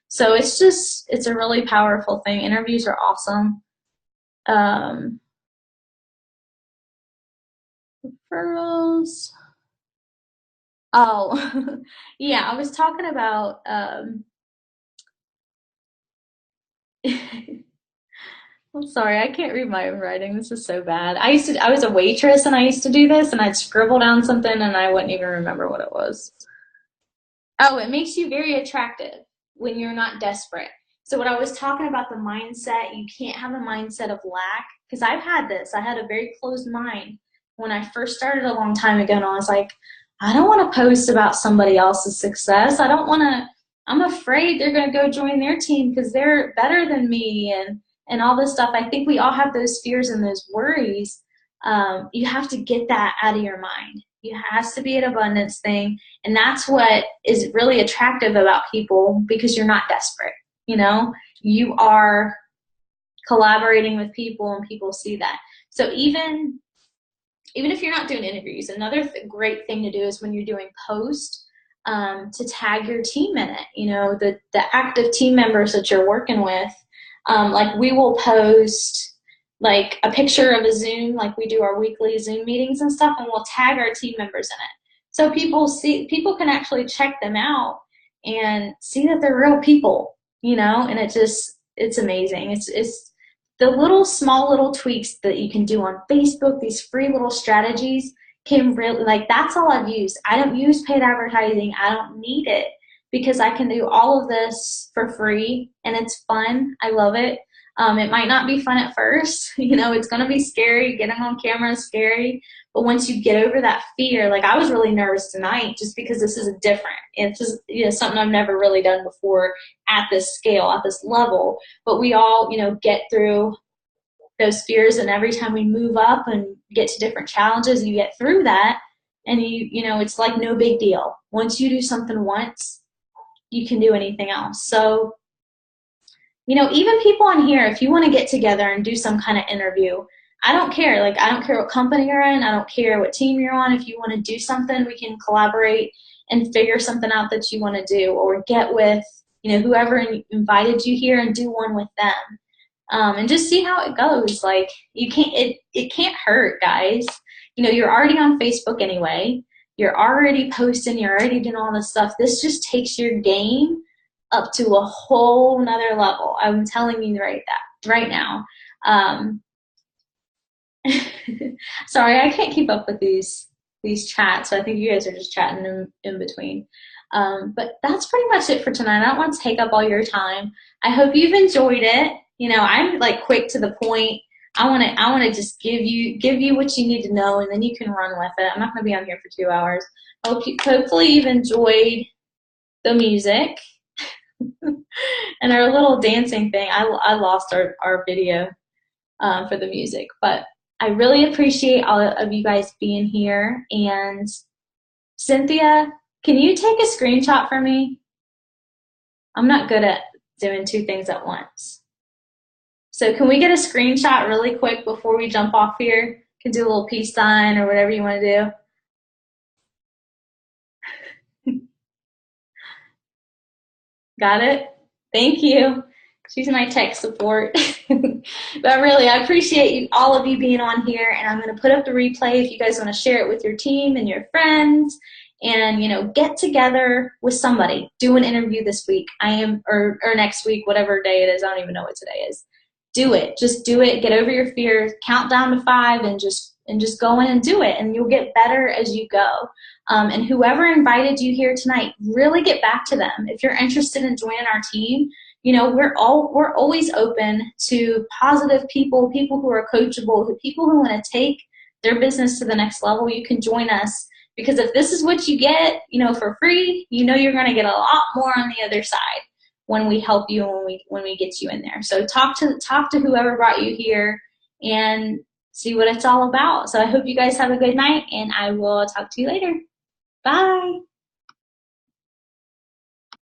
So it's a really powerful thing. Interviews are awesome. Referrals. Oh, yeah, I was talking about, I'm sorry, I can't read my own writing. This is so bad. I was a waitress and I used to do this and I'd scribble down something and I wouldn't even remember what it was. Oh, it makes you very attractive when you're not desperate. So what I was talking about, the mindset, you can't have a mindset of lack, because I've had this. I had a very closed mind when I first started a long time ago, and I was like, I don't want to post about somebody else's success. I'm afraid they're going to go join their team because they're better than me and all this stuff. I think we all have those fears and those worries. You have to get that out of your mind. It has to be an abundance thing. And that's what is really attractive about people, because you're not desperate. You are collaborating with people and people see that. So even if you're not doing interviews, another great thing to do is when you're doing posts, to tag your team in it. The active team members that you're working with, like we will post like a picture of a Zoom, like we do our weekly Zoom meetings and stuff, and we'll tag our team members in it. So people can actually check them out and see that they're real people, and it's amazing. It's the small little tweaks that you can do on Facebook, these free little strategies can really, that's all I've used. I don't use paid advertising. I don't need it because I can do all of this for free and it's fun. I love it. It might not be fun at first. It's going to be scary. Getting on camera is scary. But once you get over that fear, like I was really nervous tonight just because this is different. It's just something I've never really done before at this scale, at this level. But we all, get through those fears, and every time we move up and get to different challenges, you get through that, and it's like no big deal. Once you do something once, you can do anything else. So even people on here, if you want to get together and do some kind of interview, I don't care. I don't care what company you're in. I don't care what team you're on. If you want to do something, we can collaborate and figure something out that you want to do, or get with, you know, whoever invited you here and do one with them. And just see how it goes. Like, it can't hurt, guys. You know, you're already on Facebook anyway. You're already posting, you're already doing all this stuff. This just takes your game up to a whole nother level. I'm telling you right now. Sorry, I can't keep up with these chats, so I think you guys are just chatting in between. But that's pretty much it for tonight. I don't want to take up all your time. I hope you've enjoyed it. You know, I'm like quick to the point. I want to just give you what you need to know, and then you can run with it. I'm not going to be on here for 2 hours. Hopefully you've enjoyed the music and our little dancing thing. I lost our video for the music, but I really appreciate all of you guys being here. And Cynthia, can you take a screenshot for me? I'm not good at doing 2 things at once. So can we get a screenshot really quick before we jump off here? Can do a little peace sign or whatever you want to do. Got it? Thank you. She's my tech support. But really, I appreciate all of you being on here, and I'm going to put up the replay if you guys want to share it with your team and your friends, and, you know, get together with somebody. Do an interview this week. Or next week, whatever day it is. I don't even know what today is. Do it. Just do it. Get over your fears. Count down to 5 and just go in and do it, and you'll get better as you go. And whoever invited you here tonight, really get back to them. If you're interested in joining our team, you know, we're always open to positive people who are coachable, people who want to take their business to the next level. You can join us, because if this is what you get, you know, for free, you know you're going to get a lot more on the other side when we help you and when we get you in there. So talk to whoever brought you here and see what it's all about. So I hope you guys have a good night, and I will talk to you later. Bye.